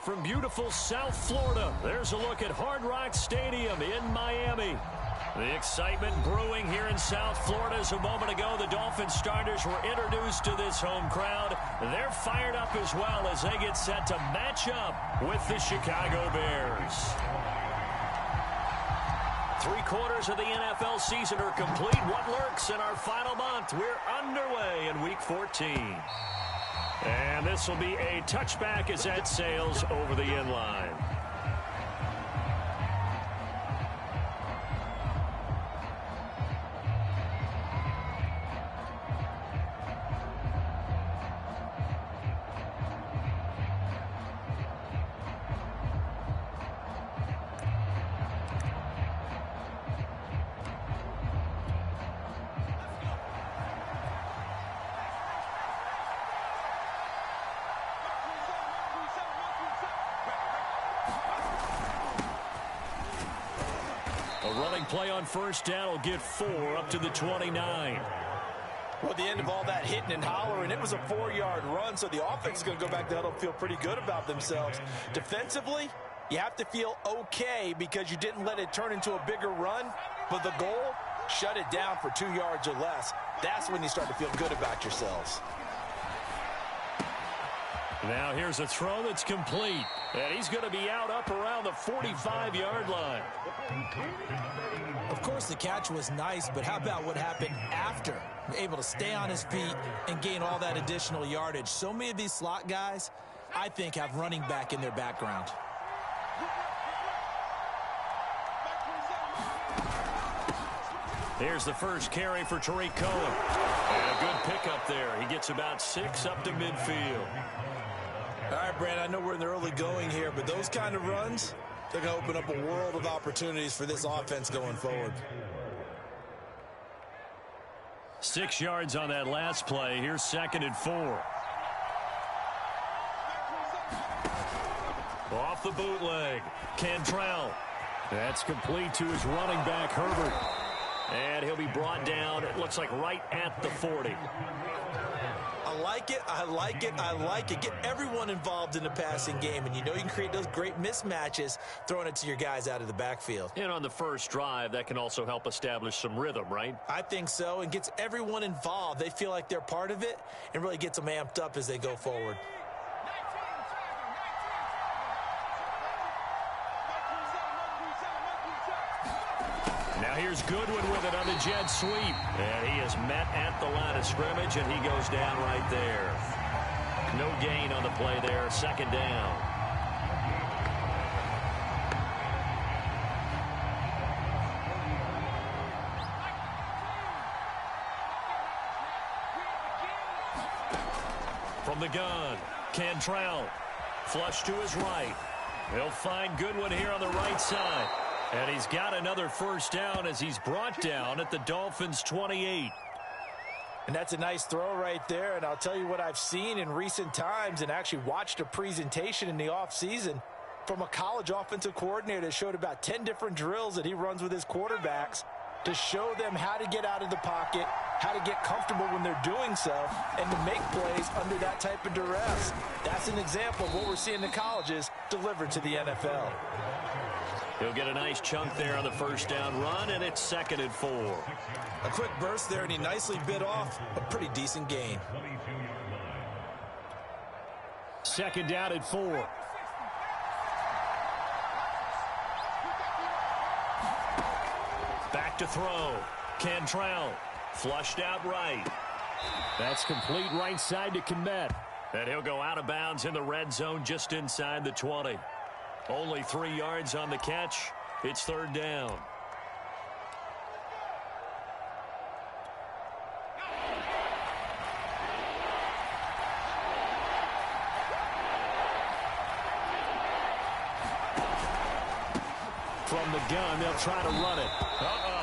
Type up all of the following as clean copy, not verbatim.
from beautiful South Florida. There's a look at Hard Rock Stadium in Miami. The excitement brewing here in South Florida. As a moment ago, the Dolphins starters were introduced to this home crowd. They're fired up as well as they get set to match up with the Chicago Bears. 3/4 of the NFL season are complete. What lurks in our final month? We're underway in Week 14. And this will be a touchback as that sails over the end line. Play on first down will get 4 up to the 29. Well, at the end of all that hitting and hollering, it was a 4-yard run, so the offense is going to go back to huddle and feel pretty good about themselves. Defensively, you have to feel okay because you didn't let it turn into a bigger run, but the goal, shut it down for 2 yards or less. That's when you start to feel good about yourselves. Now here's a throw that's complete, and he's going to be out up around the 45-yard line. Of course, the catch was nice, but how about what happened after? Able to stay on his feet and gain all that additional yardage. So many of these slot guys, I think, have running back in their background. Here's the first carry for Tariq Cohen. And a good pickup there. He gets about 6 up to midfield. All right, Brand, I know we're in the early going here, but those kind of runs, they're going to open up a world of opportunities for this offense going forward. 6 yards on that last play. Here's 2nd and 4. Off the bootleg. Cantrell. That's complete to his running back, Herbert. And he'll be brought down, it looks like, right at the 40. I like it, I like it, I like it. Get everyone involved in the passing game, and you know you can create those great mismatches throwing it to your guys out of the backfield. And on the first drive, that can also help establish some rhythm, right? I think so, and gets everyone involved. They feel like they're part of it and really gets them amped up as they go forward. Now here's Goodwin with it on the jet sweep. And he is met at the line of scrimmage, and he goes down right there. No gain on the play there. 2nd down. From the gun, Cantrell. Flush to his right. He'll find Goodwin here on the right side. And he's got another first down as he's brought down at the Dolphins' 28. And that's a nice throw right there. And I'll tell you what I've seen in recent times and actually watched a presentation in the offseason from a college offensive coordinator that showed about 10 different drills that he runs with his quarterbacks to show them how to get out of the pocket, how to get comfortable when they're doing so, and to make plays under that type of duress. That's an example of what we're seeing in colleges delivered to the NFL. He'll get a nice chunk there on the first down run, and it's 2nd and 4. A quick burst there, and he nicely bit off a pretty decent gain. 2nd down and 4. Back to throw. Cantrell. Flushed out right. That's complete right side to Kmet. And he'll go out of bounds in the red zone just inside the 20. Only 3 yards on the catch. It's 3rd down. From the gun, they'll try to run it.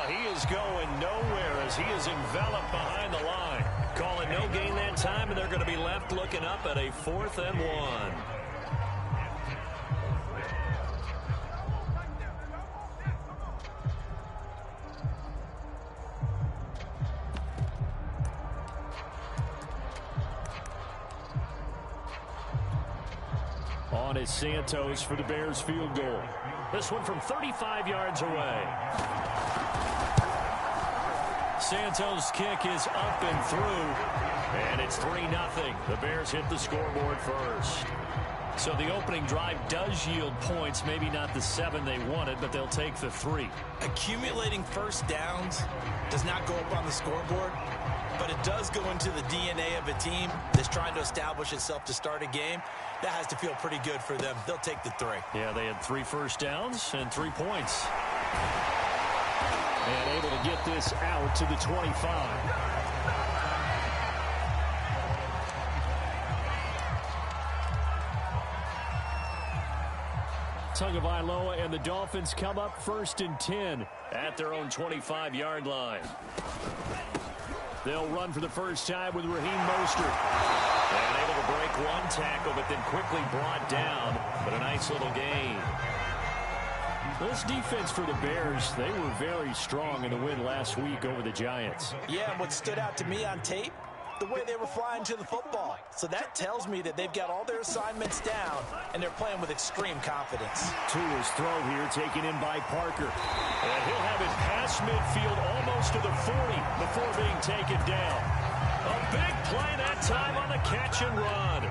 He is going nowhere as he is enveloped behind the line. Call it no gain that time, and they're going to be left looking up at a 4th and 1. on is Santos for the Bears field goal. This one from 35 yards away. Santos' kick is up and through, and it's 3-0. The Bears hit the scoreboard first. So the opening drive does yield points, maybe not the 7 they wanted, but they'll take the 3. Accumulating first downs does not go up on the scoreboard, but it does go into the DNA of a team that's trying to establish itself to start a game. That has to feel pretty good for them. They'll take the 3. Yeah, they had 3 first downs and 3 points. And able to get this out to the 25. Tagovailoa and the Dolphins come up 1st and 10 at their own 25-yard line. They'll run for the first time with Raheem Mostert. And able to break one tackle, but then quickly brought down. But a nice little gain. This defense for the Bears, they were very strong in the win last week over the Giants. Yeah, and what stood out to me on tape, the way they were flying to the football. So that tells me that they've got all their assignments down, and they're playing with extreme confidence. Tua's throw here taken in by Parker. And he'll have it past midfield almost to the 40 before being taken down. A big play that time on the catch and run.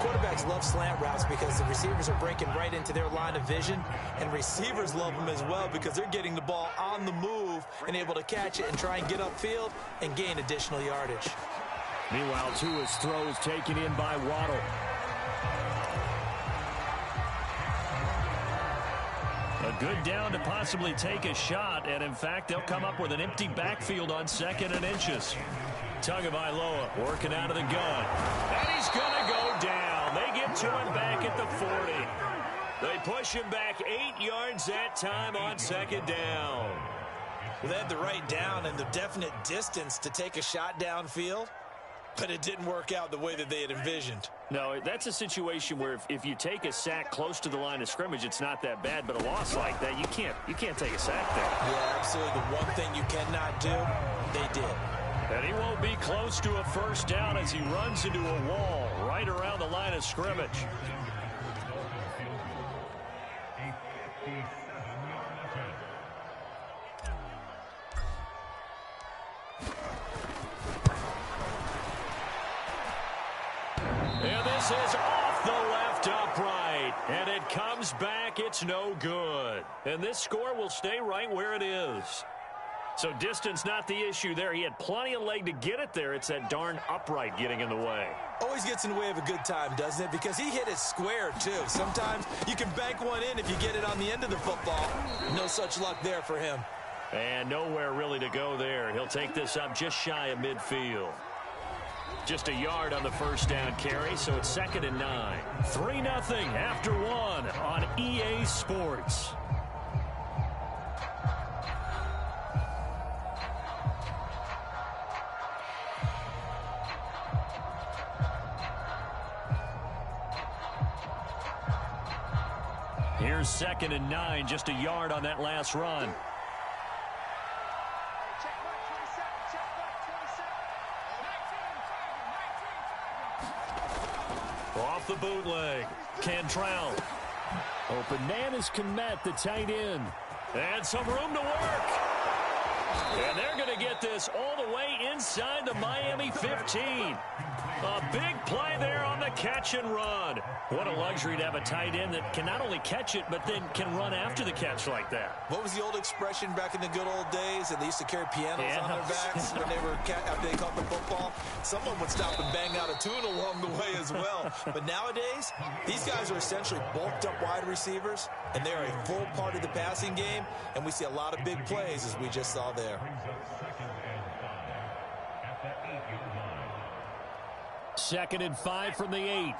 Quarterbacks love slant routes because the receivers are breaking right into their line of vision, and receivers love them as well because they're getting the ball on the move and able to catch it and try and get upfield and gain additional yardage. Meanwhile, Tua's throw is taken in by Waddle. A good down to possibly take a shot, and in fact, they'll come up with an empty backfield on 2nd and inches. Tagovailoa working out of the gun. And he's going to go down. They get to him back at the 40. They push him back 8 yards that time on 2nd down. Well, they had the right down and the definite distance to take a shot downfield, but it didn't work out the way that they had envisioned. No, that's a situation where if you take a sack close to the line of scrimmage, it's not that bad, but a loss like that, you can't take a sack there. Yeah, absolutely. The one thing you cannot do, they did. And he won't be close to a first down as he runs into a wall right around the line of scrimmage. And this is off the left upright. And it comes back. It's no good. And this score will stay right where it is. So distance not the issue there. He had plenty of leg to get it there. It's that darn upright getting in the way. Always gets in the way of a good time, doesn't it? Because he hit it square, too. Sometimes you can bank one in if you get it on the end of the football. No such luck there for him. And nowhere really to go there. He'll take this up just shy of midfield. Just a yard on the first down carry, so it's 2nd and 9. 3-0 after 1 on EA Sports. Here's 2nd and 9, just a yard on that last run. Off the bootleg, Cantrell. Open man is Kmet, the tight end. And some room to work. And they're going to get this all the way inside the Miami 15. A big play there on the catch and run. What a luxury to have a tight end that can not only catch it, but then can run after the catch like that. What was the old expression back in the good old days? They used to carry pianos on their backs when after they caught the football. Someone would stop and bang out a tune along the way as well. But nowadays, these guys are essentially bulked up wide receivers, and they're a full part of the passing game, and we see a lot of big plays as we just saw there. 2nd and 5 from the 8.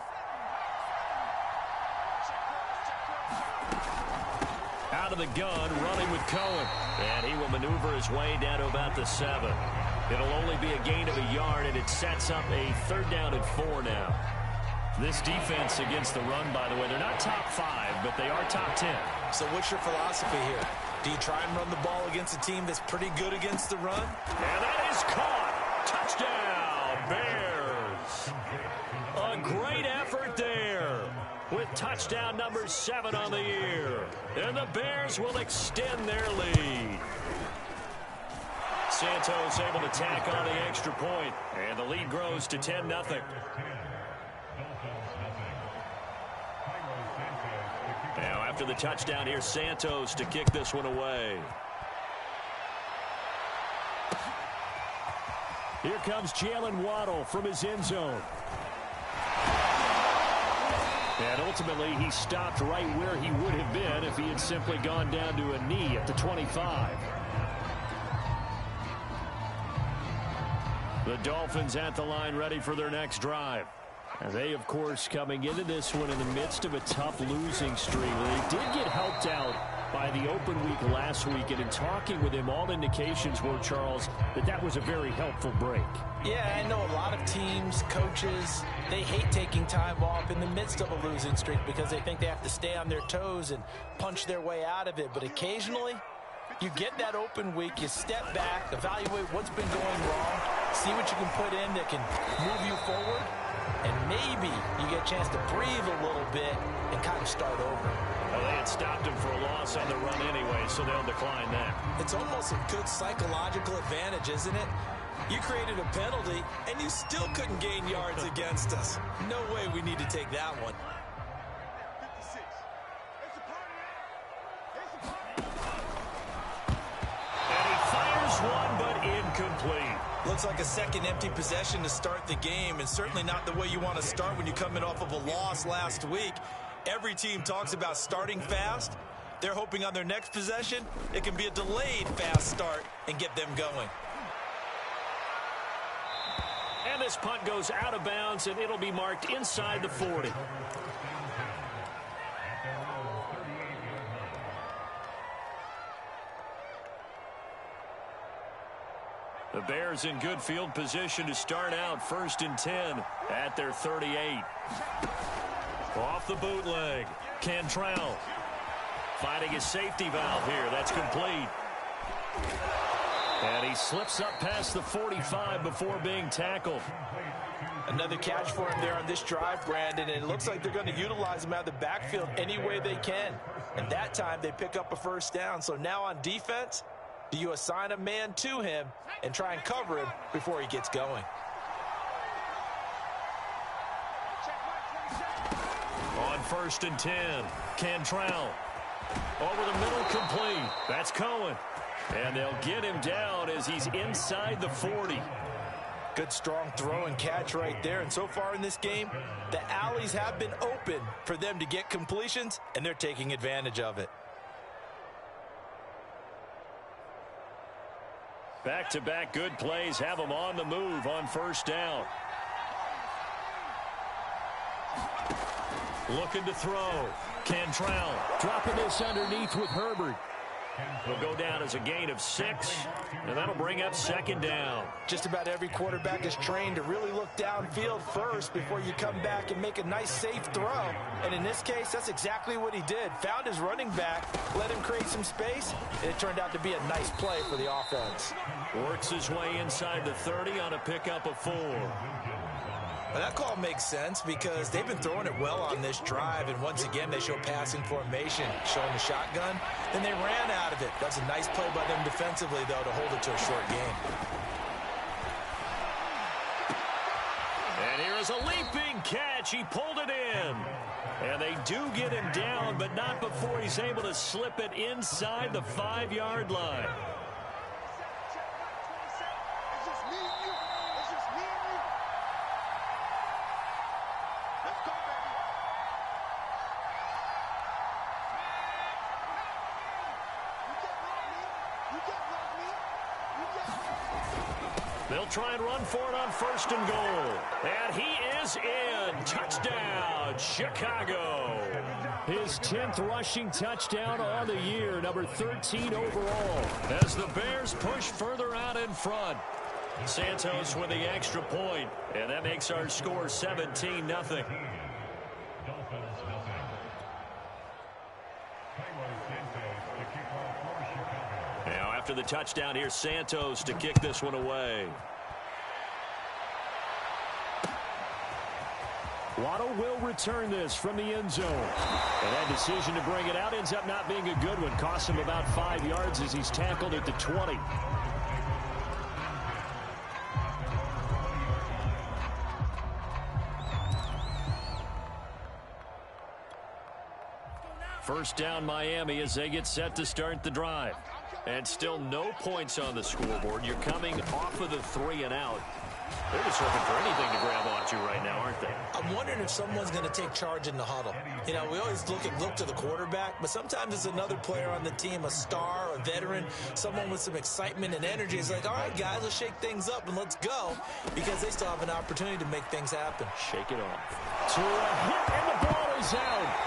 Out of the gun, running with Cohen. And he will maneuver his way down to about the 7. It'll only be a gain of a yard, and it sets up a 3rd down and 4 now. This defense against the run, by the way, they're not top 5, but they are top 10. So what's your philosophy here? Do you try and run the ball against a team that's pretty good against the run? And that is caught. Touchdown, Bears. A great effort there. touchdown number 7 on the year. And the Bears will extend their lead. Santos able to tack on the extra point, and the lead grows to 10-0. Now after the touchdown, here's Santos to kick this one away. Here comes Jalen Waddle from his end zone. And ultimately, he stopped right where he would have been if he had simply gone down to a knee at the 25. The Dolphins at the line ready for their next drive. And they, of course, coming into this one in the midst of a tough losing streak. They did get helped out by the open week last week, and in talking with him, all indications were, Charles, that was a very helpful break. Yeah, I know a lot of teams, coaches, they hate taking time off in the midst of a losing streak because they think they have to stay on their toes and punch their way out of it. But occasionally, you get that open week, you step back, evaluate what's been going wrong, see what you can put in that can move you forward, and maybe you get a chance to breathe a little bit and kind of start over. Well, they had stopped him for a loss on the run anyway, so they'll decline that. It's almost a good psychological advantage, isn't it? You created a penalty, and you still couldn't gain yards against us. No way we need to take that one. And he fires one, but incomplete. Looks like a second empty possession to start the game, and certainly not the way you want to start when you're coming off of a loss last week. Every team talks about starting fast. They're hoping on their next possession, it can be a delayed fast start and get them going. And this punt goes out of bounds, and it'll be marked inside the 40. The Bears in good field position to start out 1st and 10 at their 38. Off the bootleg, Cantrell finding his safety valve here. That's complete. And he slips up past the 45 before being tackled. Another catch for him there on this drive, Brandon, and it looks like they're going to utilize him out of the backfield any way they can. And that time they pick up a first down. So now on defense, do you assign a man to him and try and cover him before he gets going? On 1st and 10, Cantrell over the middle, complete. That's Cohen. And they'll get him down as he's inside the 40. Good strong throw and catch right there. And so far in this game, the alleys have been open for them to get completions, and they're taking advantage of it. Back-to-back good plays have them on the move on 1st down. Looking to throw. Cantrell dropping this underneath with Herbert. Will go down as a gain of 6, and that'll bring up 2nd down. Just about every quarterback is trained to really look downfield first before you come back and make a nice, safe throw. And in this case, that's exactly what he did. Found his running back, let him create some space, and it turned out to be a nice play for the offense. Works his way inside the 30 on a pickup of 4. Well, that call makes sense because they've been throwing it well on this drive, and once again they show passing formation, showing the shotgun. Then they ran out of it. That's a nice play by them defensively, though, to hold it to a short game. And here is a leaping catch. He pulled it in. And they do get him down, but not before he's able to slip it inside the 5-yard line. They'll try and run for it on 1st and goal. And he is in. Touchdown, Chicago. His 10th rushing touchdown on the year, number 13 overall, as the Bears push further out in front. Santos with the extra point, and that makes our score 17-0. Now after the touchdown, here's Santos to kick this one away. Waddle will return this from the end zone. And that decision to bring it out ends up not being a good one. Costs him about 5 yards as he's tackled at the 20. First down Miami as they get set to start the drive. And still no points on the scoreboard. You're coming off of the 3 and out. They're just looking for anything to grab onto right now, aren't they? I'm wondering if someone's going to take charge in the huddle. You know, we always look to the quarterback, but sometimes it's another player on the team, a star, a veteran, someone with some excitement and energy. It's like, all right, guys, let's shake things up and let's go, because they still have an opportunity to make things happen. Shake it off. To a hit, and the ball is out.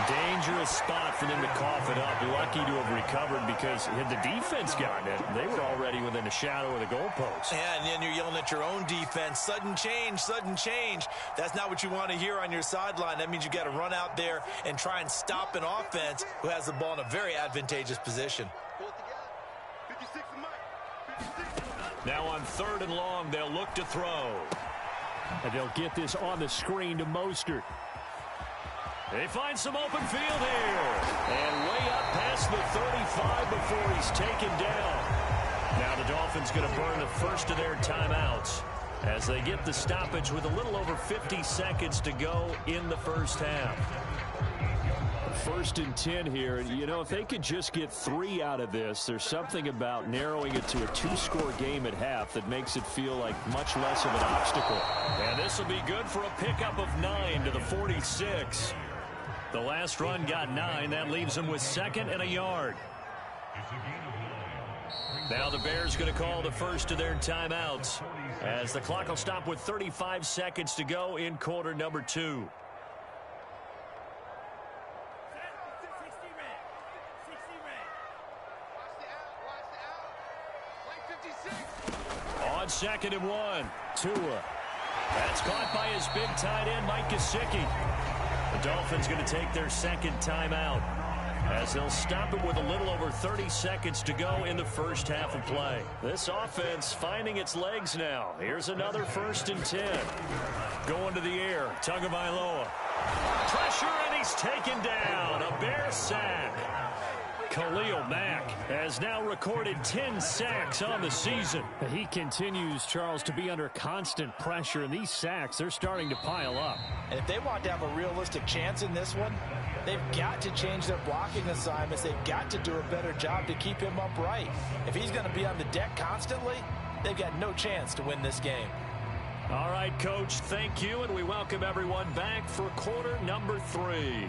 Dangerous spot for them to cough it up. Lucky to have recovered, because had the defense gotten it, they were already within a shadow of the goalpost. Yeah, and then you're yelling at your own defense. Sudden change, sudden change. That's not what you want to hear on your sideline. That means you got to run out there and try and stop an offense who has the ball in a very advantageous position. Now on 3rd and long, they'll look to throw. And they'll get this on the screen to Mostert. They find some open field here. And way up past the 35 before he's taken down. Now the Dolphins going to burn the first of their timeouts as they get the stoppage with a little over 50 seconds to go in the first half. 1st and 10 here. You know, if they could just get 3 out of this, there's something about narrowing it to a 2-score game at half that makes it feel like much less of an obstacle. And this will be good for a pickup of 9 to the 46. The last run got 9. That leaves them with 2nd and a yard. Now the Bears going to call the first of their timeouts as the clock will stop with 35 seconds to go in quarter number 2. On 2nd and 1, Tua. That's caught by his big tight end, Mike Gesicki. The Dolphins going to take their 2nd timeout as they'll stop it with a little over 30 seconds to go in the first half of play. This offense finding its legs now. Here's another 1st and 10. Going to the air, Tagovailoa. Pressure, and he's taken down. A Bear sack. Khalil Mack has now recorded 10 sacks on the season. He continues, Charles, to be under constant pressure, and these sacks, they're starting to pile up. And if they want to have a realistic chance in this one, they've got to change their blocking assignments. They've got to do a better job to keep him upright. If he's going to be on the deck constantly, they've got no chance to win this game. All right, Coach, thank you, and we welcome everyone back for quarter number 3.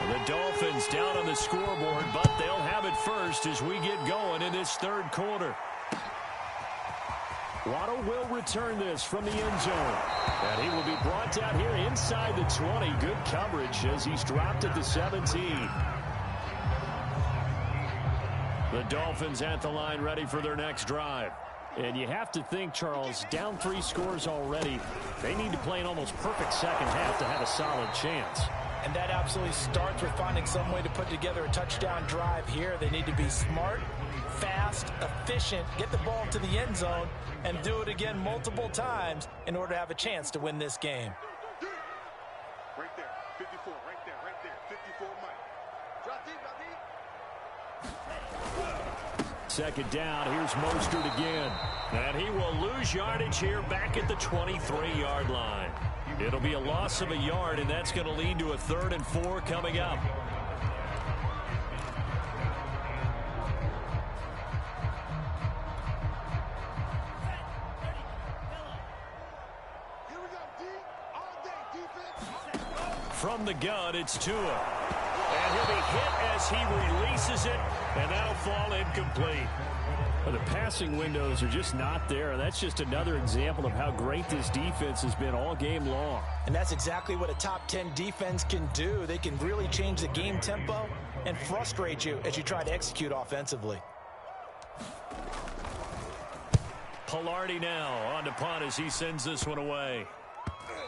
The Dolphins down on the scoreboard, but they'll have it first as we get going in this 3rd quarter. Waddle will return this from the end zone. And he will be brought down here inside the 20. Good coverage as he's dropped at the 17. The Dolphins at the line ready for their next drive. And you have to think, Charles, down 3 scores already. They need to play an almost perfect second half to have a solid chance. And that absolutely starts with finding some way to put together a touchdown drive here. They need to be smart, fast, efficient, get the ball to the end zone, and do it again multiple times in order to have a chance to win this game. Right there, 54, right there, 54, Mike. Drop deep, drop deep. 2nd down, here's Mostert again. And he will lose yardage here back at the 23-yard line. It'll be a loss of a yard, and that's going to lead to a 3rd and 4 coming up. Here we go, D. All day, defense. From the gun, it's Tua. And he'll be hit as he releases it, and that'll fall incomplete. Well, the passing windows are just not there, and that's just another example of how great this defense has been all game long. And that's exactly what a top 10 defense can do. They can really change the game tempo and frustrate you as you try to execute offensively. Pilardi now on to punt as he sends this one away.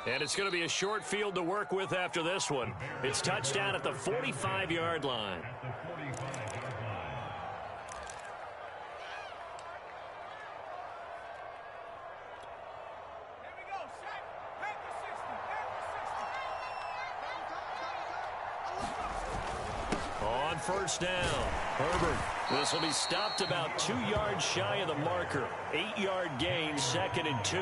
And it's going to be a short field to work with after this one. It's touchdown at the 45-yard line. first down. Herbert. This will be stopped about 2 yards shy of the marker. 8-yard gain, 2nd and 2.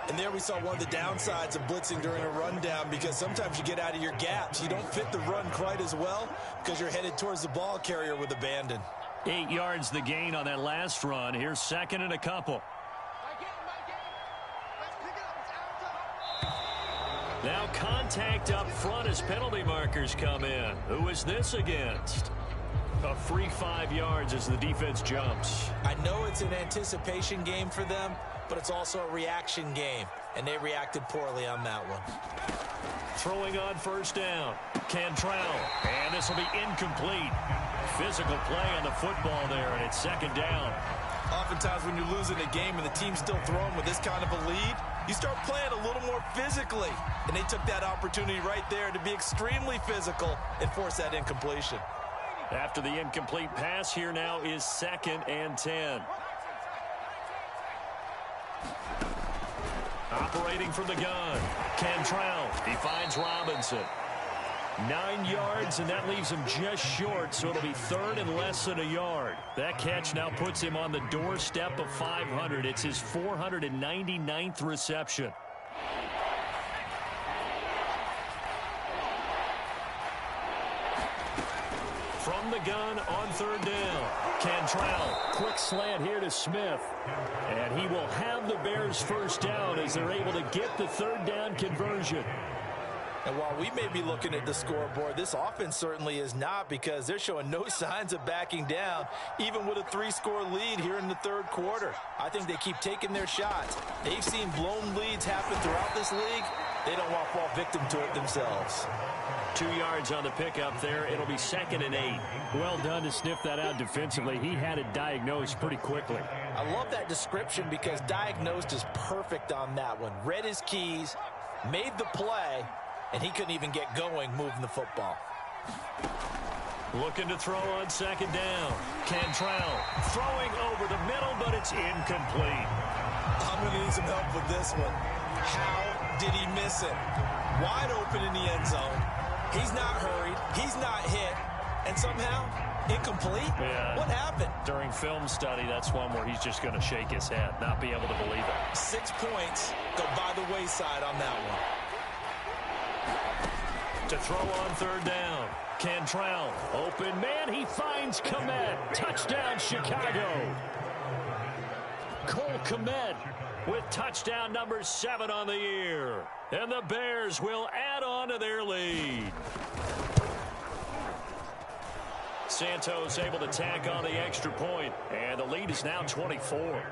And there we saw one of the downsides of blitzing during a rundown, because sometimes you get out of your gaps. You don't fit the run quite as well because you're headed towards the ball carrier with abandon. 8 yards the gain on that last run. Here's 2nd and a couple. Now contact up front as penalty markers come in. Who is this against? A free 5 yards as the defense jumps. I know it's an anticipation game for them, but it's also a reaction game, and they reacted poorly on that one. Throwing on first down. Cantrell. And this will be incomplete. Physical play on the football there, and it's 2nd down. Oftentimes when you're losing a game and the team's still throwing with this kind of a lead, you start playing a little more physically. And they took that opportunity right there to be extremely physical and force that incompletion. After the incomplete pass, here now is 2nd and 10. Operating from the gun. Cantrell. He finds Robinson. 9 yards, and that leaves him just short, so it'll be 3rd and less than a yard. That catch now puts him on the doorstep of 500. It's his 499th reception. From the gun on 3rd down. Cantrell, quick slant here to Smith. And he will have the Bears first down as they're able to get the 3rd down conversion. And while we may be looking at the scoreboard, this offense certainly is not, because they're showing no signs of backing down, even with a 3-score lead here in the 3rd quarter. I think they keep taking their shots. They've seen blown leads happen throughout this league. They don't want to fall victim to it themselves. 2 yards on the pickup there. It'll be 2nd and 8. Well done to sniff that out defensively. He had it diagnosed pretty quickly. I love that description, because diagnosed is perfect on that one. Read his keys, made the play, and he couldn't even get going moving the football. Looking to throw on 2nd down. Cantrell throwing over the middle, but it's incomplete. I'm going to need some help with this one. How did he miss it? Wide open in the end zone. He's not hurried. He's not hit. And somehow, incomplete? Yeah. What happened? During film study, that's one where he's just going to shake his head, not be able to believe it. 6 points go by the wayside on that one. To throw on 3rd down. Cantrell, open man, he finds Kmet. Touchdown, Chicago. Cole Kmet with touchdown number 7 on the year. And the Bears will add on to their lead. Santos able to tack on the extra point, and the lead is now 24.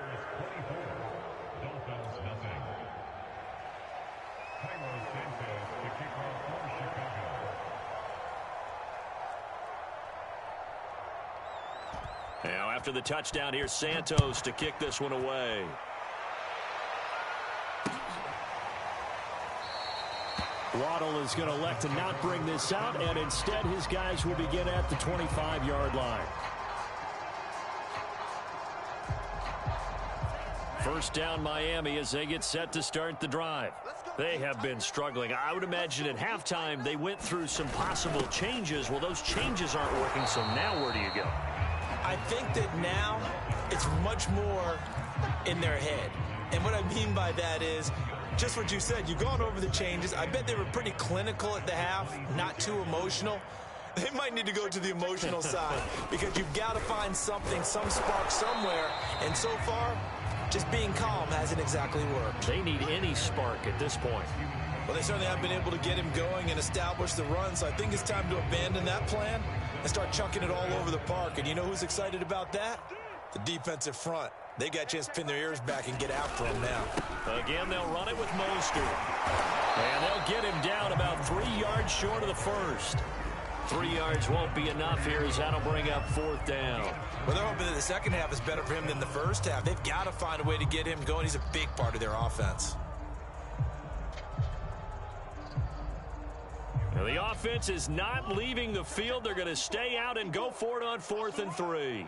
Now after the touchdown, here's Santos to kick this one away. Waddle is going to elect to not bring this out, and instead his guys will begin at the 25-yard line. First down Miami as they get set to start the drive. They have been struggling. I would imagine at halftime they went through some possible changes. Well, those changes aren't working, so now where do you go? I think that now it's much more in their head. And what I mean by that is just what you said. You've gone over the changes. I bet they were pretty clinical at the half, not too emotional. They might need to go to the emotional side, because you've got to find something, some spark somewhere. And so far, just being calm hasn't exactly worked. They need any spark at this point. Well, they certainly haven't been able to get him going and establish the run, so I think it's time to abandon that plan and start chunking it all over the park. And you know who's excited about that? The defensive front. They got a chance to pin their ears back and get after him now. Again, they'll run it with Mostert. And they'll get him down about 3 yards short of the first. 3 yards won't be enough here as that'll bring up 4th down. Well, they're hoping that the second half is better for him than the first half. They've got to find a way to get him going. He's a big part of their offense. Now, the offense is not leaving the field. They're going to stay out and go for it on 4th and 3. They're running it.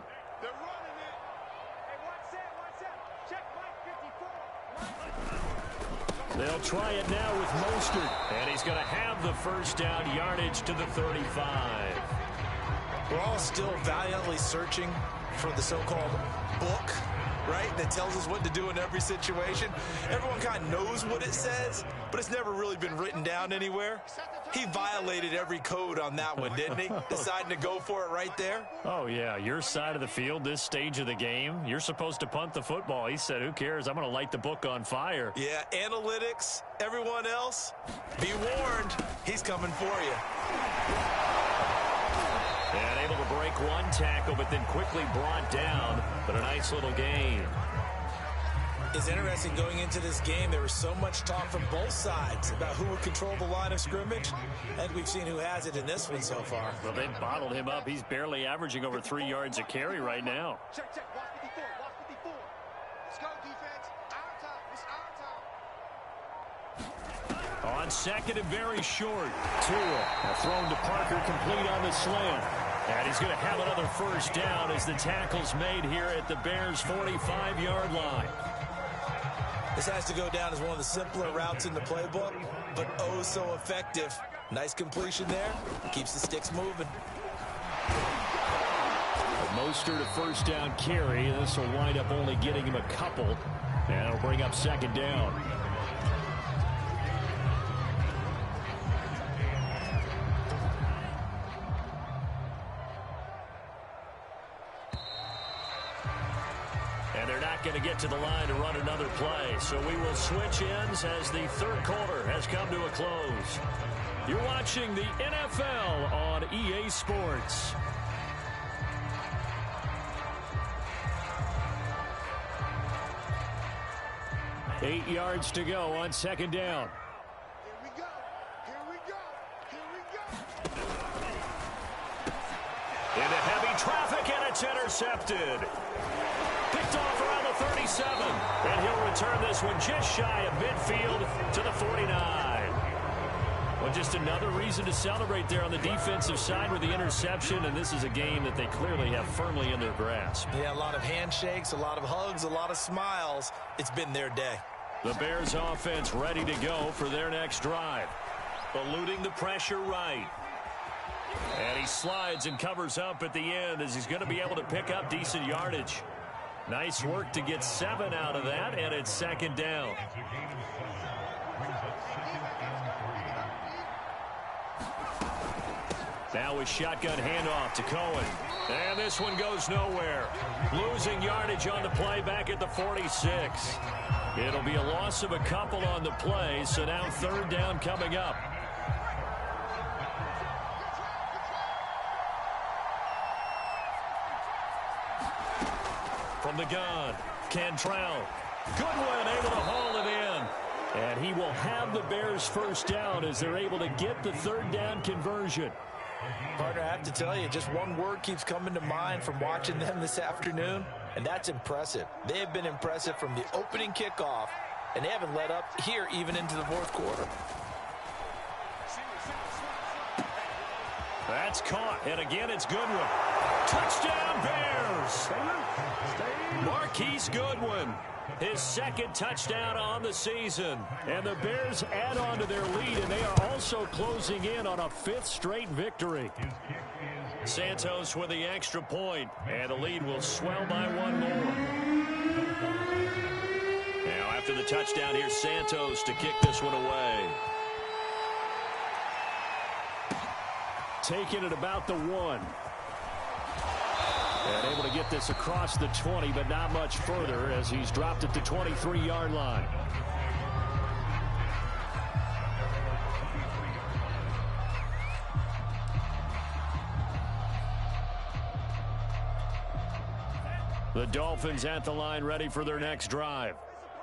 Hey, watch that. Check Mike 54. They'll try it now with Mostert. And he's going to have the first down, yardage to the 35. We're all still valiantly searching for the so-called book, right, that tells us what to do in every situation. Everyone kind of knows what it says, but it's never really been written down anywhere. He violated every code on that one, didn't he? Deciding to go for it right there. Oh, yeah, your side of the field, this stage of the game, you're supposed to punt the football. He said, who cares? I'm going to light the book on fire. Yeah, analytics, everyone else, be warned, he's coming for you. And able to break one tackle, but then quickly brought down, but a nice little gain. It's interesting going into this game. There was so much talk from both sides about who would control the line of scrimmage. I think we've seen who has it in this one so far. Well, they've bottled him up. He's barely averaging over 3 yards a carry right now. Check. Watch 54. Watch 54. Let's go, defense. Our time. It's our time. On second and very short. Tua thrown to Parker, complete on the slant. And he's going to have another first down as the tackle's made here at the Bears' 45-yard line. This has to go down as one of the simpler routes in the playbook, but oh so effective. Nice completion there. Keeps the sticks moving. Mostert a first down carry. This will wind up only getting him a couple. And it'll bring up second down. And they're not going to get to the line to run another play. So we will switch ends as the third quarter has come to a close. You're watching the NFL on EA Sports. Eight yards to go on second down. Here we go. Into heavy traffic, and it's intercepted. Picked off around the 37. And he'll return this one just shy of midfield to the 49. Well, just another reason to celebrate there on the defensive side with the interception, and this is a game that they clearly have firmly in their grasp. Yeah, a lot of handshakes, a lot of hugs, a lot of smiles. It's been their day. The Bears offense ready to go for their next drive. Eluding the pressure right. And he slides and covers up at the end as he's going to be able to pick up decent yardage. Nice work to get 7 out of that, and it's second down. Now with shotgun handoff to Cohen. And this one goes nowhere. Losing yardage on the play back at the 46. It'll be a loss of a couple on the play, so now third down coming up. From the gun, Cantrell. Goodwin able to haul it in. And he will have the Bears first down as they're able to get the third down conversion. Partner, I have to tell you, just one word keeps coming to mind from watching them this afternoon, and that's impressive. They have been impressive from the opening kickoff, and they haven't let up here even into the fourth quarter. That's caught, and again it's Goodwin. Touchdown Bears! Marquise Goodwin, his second touchdown on the season. And the Bears add on to their lead, and they are also closing in on a 5th straight victory. Santos with the extra point, and the lead will swell by 1 more. Now after the touchdown, here's Santos to kick this one away. Taking it about the 1. And able to get this across the 20, but not much further as he's dropped at the 23-yard line. The Dolphins at the line ready for their next drive.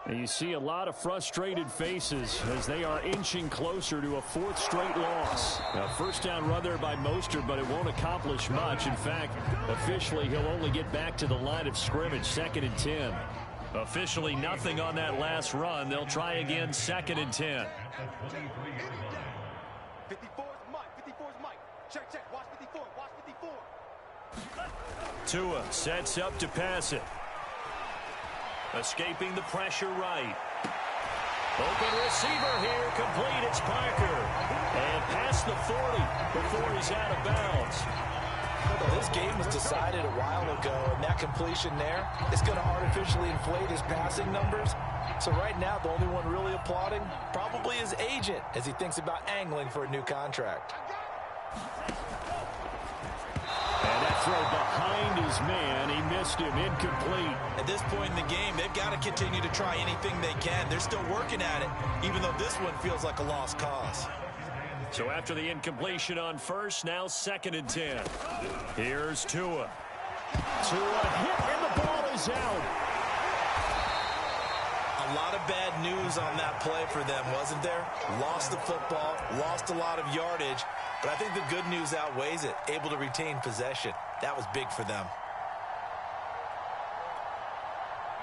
And you see a lot of frustrated faces as they are inching closer to a 4th straight loss. A first down run there by Mostert, but it won't accomplish much. In fact, officially he'll only get back to the line of scrimmage, 2nd and 10. Officially nothing on that last run. They'll try again, 2nd and 10. 54's Mike. Check. Watch 54. Tua sets up to pass it. Escaping the pressure right. Open receiver here, complete. It's Parker. And past the 40 before he's out of bounds. Well, this game was decided a while ago, and that completion there is going to artificially inflate his passing numbers. So right now, the only one really applauding probably his agent as he thinks about angling for a new contract. And that throw behind his man, he missed him, incomplete. At this point in the game, they've got to continue to try anything they can. They're still working at it, even though this one feels like a lost cause. So after the incompletion on first, now 2nd and 10. Here's Tua. Tua hit, and the ball is out. A lot of bad news on that play for them, wasn't there? Lost the football, lost a lot of yardage, but I think the good news outweighs it. Able to retain possession. That was big for them.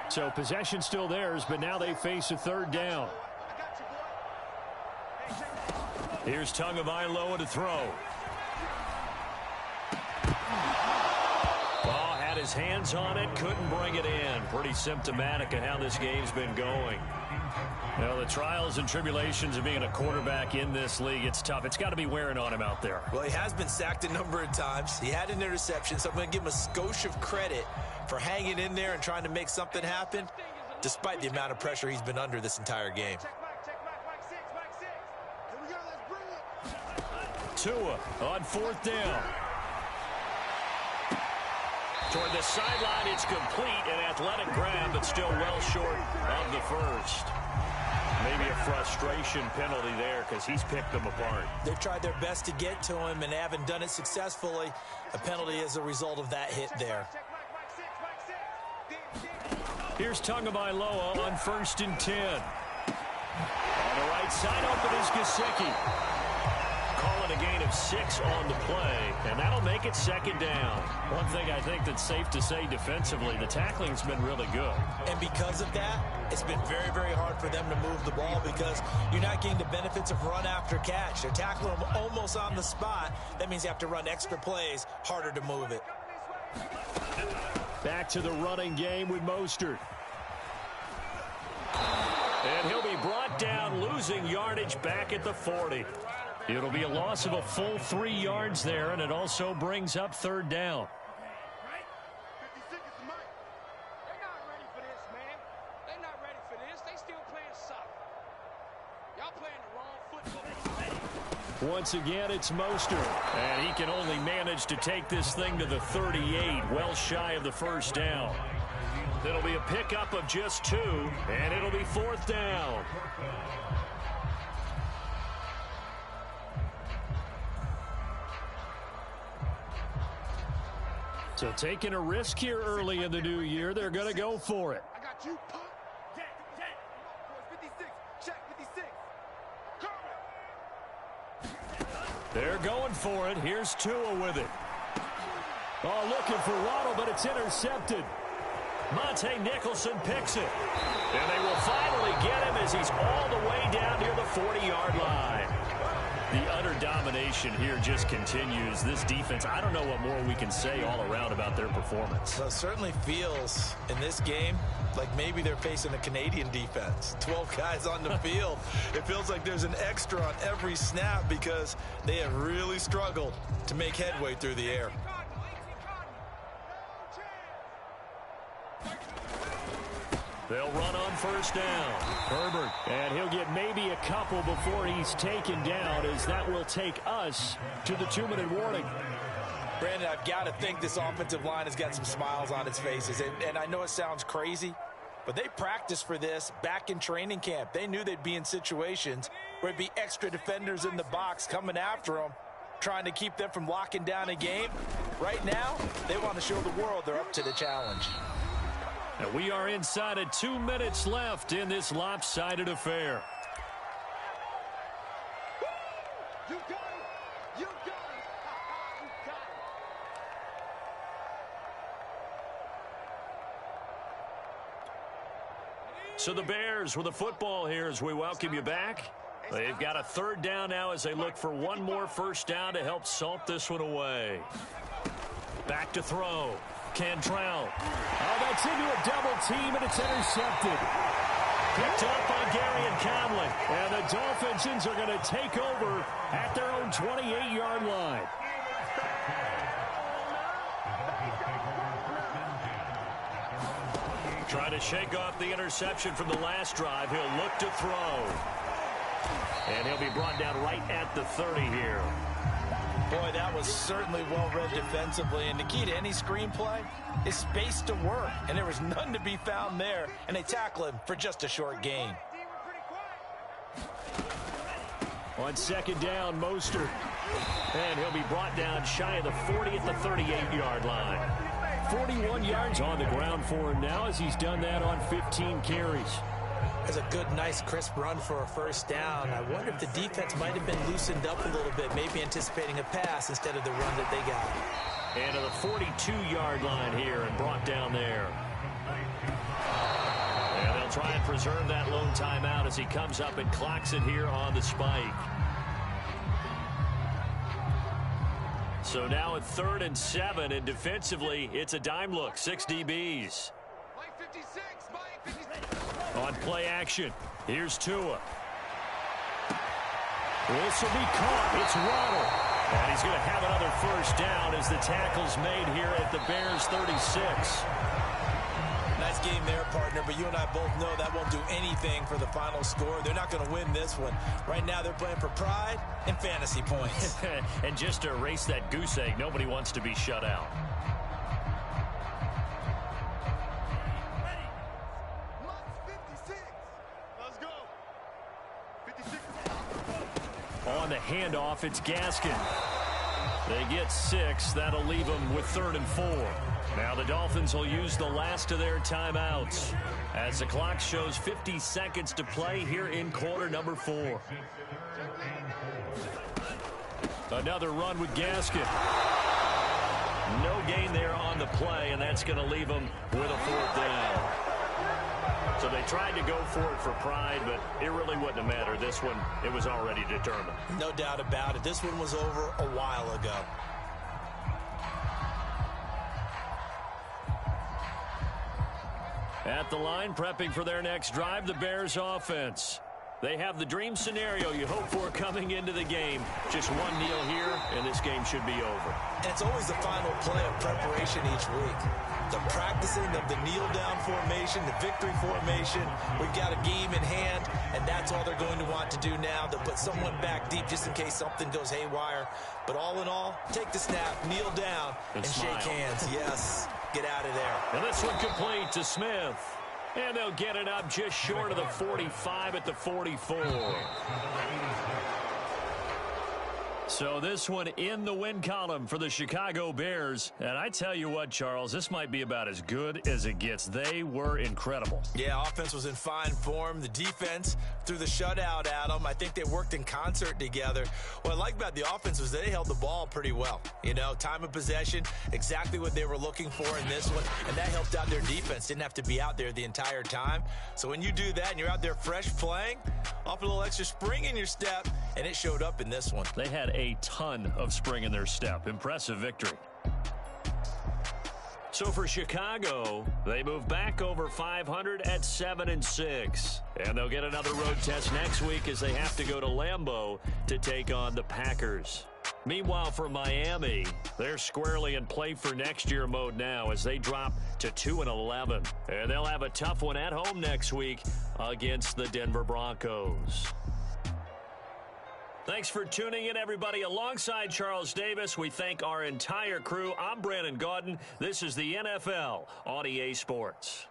So possession still theirs, but now they face a 3rd down. Here's Tagovailoa to throw. Ball had his hands on it, couldn't bring it in. Pretty symptomatic of how this game's been going. Well, the trials and tribulations of being a quarterback in this league, it's tough. It's got to be wearing on him out there. Well, he has been sacked a number of times. He had an interception, so I'm going to give him a skosh of credit for hanging in there and trying to make something happen, despite the amount of pressure he's been under this entire game. Tua on 4th down. Toward the sideline, it's complete. An athletic grab, but still well short of the first. Maybe a frustration penalty there because he's picked them apart. They've tried their best to get to him and haven't done it successfully. A penalty as a result of that hit there. Here's Tagovailoa on 1st and 10. On the right side, open is Gesicki. Calling a gain of 6 on the play, and that'll make it 2nd down. One thing I think that's safe to say defensively, the tackling's been really good. And because of that, it's been very, very hard for them to move the ball because you're not getting the benefits of run after catch. They're tackling them almost on the spot. That means you have to run extra plays, harder to move it. Back to the running game with Mostert. And he'll be brought down, losing yardage back at the 40. It'll be a loss of a full 3 yards there, and it also brings up 3rd down. They're not ready for this, man. They're not ready for this. They still playing soccer. Y'all playing the wrong football. Once again, it's Mostert, and he can only manage to take this thing to the 38, well shy of the 1st down. It'll be a pickup of just 2, and it'll be 4th down. So taking a risk here early in the new year, they're going to go for it. I got you. 56. Check 56. They're going for it. Here's Tua with it. Oh, looking for Waddle, but it's intercepted. Monte Nicholson picks it. And they will finally get him as he's all the way down near the 40-yard line. The utter domination here just continues. This defense, I don't know what more we can say all around about their performance. Well, it certainly feels in this game like maybe they're facing a Canadian defense. 12 guys on the field. It feels like there's an extra on every snap because they have really struggled to make headway through the air. They'll run on 1st down. Herbert, and he'll get maybe a couple before he's taken down, as that will take us to the 2-minute warning. Brandon, I've got to think this offensive line has got some smiles on its faces. And I know it sounds crazy, but they practiced for this back in training camp. They knew they'd be in situations where it'd be extra defenders in the box coming after them, trying to keep them from locking down a game. Right now, they want to show the world they're up to the challenge. And we are inside of 2 minutes left in this lopsided affair. You got it. You got it. You got it. So the Bears with the football here as we welcome you back. They've got a 3rd down now as they look for one more 1st down to help salt this one away. Back to throw. Cantrell. Oh, that's into a double team, and it's intercepted. Picked up by Gary and Conley. And the Dolphins are going to take over at their own 28-yard line. Trying to shake off the interception from the last drive. He'll look to throw. And he'll be brought down right at the 30 here. Boy, that was certainly well-read defensively. And the key to any screenplay is space to work. And there was none to be found there. And they tackle him for just a short gain. On second down, Mostert. And he'll be brought down shy of the 40 at the 38-yard line. 41 yards on the ground for him now as he's done that on 15 carries. That's a good, nice, crisp run for a first down. I wonder if the defense might have been loosened up a little bit, maybe anticipating a pass instead of the run that they got. And to the 42-yard line here and brought down there. And they'll try and preserve that lone timeout as he comes up and clocks it here on the spike. So now at 3rd and 7, and defensively, it's a dime look. 6 DBs. On play action, here's Tua. This will be caught. It's Waddle. And he's going to have another first down as the tackle's made here at the Bears' 36. Nice game there, partner, but you and I both know that won't do anything for the final score. They're not going to win this one. Right now, they're playing for pride and fantasy points. And just to erase that goose egg, nobody wants to be shut out. On the handoff, it's Gaskin. They get 6. That'll leave them with 3rd and 4. Now the Dolphins will use the last of their timeouts as the clock shows 50 seconds to play here in quarter number 4. Another run with Gaskin. No gain there on the play, and that's going to leave them with a 4th down. So they tried to go for it for pride, but it really wouldn't have mattered. This one, it was already determined. No doubt about it. This one was over a while ago. At the line, prepping for their next drive, the Bears offense. They have the dream scenario you hope for coming into the game. Just one kneel here, and this game should be over. And it's always the final play of preparation each week. The practicing of the kneel-down formation, the victory formation. We've got a game in hand, and that's all they're going to want to do now. They'll put someone back deep just in case something goes haywire. But all in all, take the snap, kneel down, and shake hands. Yes, get out of there. And this one complete to Smith. And they'll get it up just short of the 45 at the 44. So this one in the win column for the Chicago Bears. And I tell you what, Charles, this might be about as good as it gets. They were incredible. Yeah, offense was in fine form. The defense threw the shutout at them. I think they worked in concert together. What I like about the offense was they held the ball pretty well. You know, time of possession, exactly what they were looking for in this one. And that helped out their defense. Didn't have to be out there the entire time. So when you do that and you're out there fresh playing, off a little extra spring in your step, and it showed up in this one. They had a ton of spring in their step. Impressive victory. So for Chicago, they move back over 500 at 7-6. And they'll get another road test next week as they have to go to Lambeau to take on the Packers. Meanwhile, for Miami, they're squarely in play for next year mode now as they drop to 2-11. And they'll have a tough one at home next week against the Denver Broncos. Thanks for tuning in, everybody. Alongside Charles Davis, we thank our entire crew. I'm Brandon Gaudin. This is the NFL on EA Sports.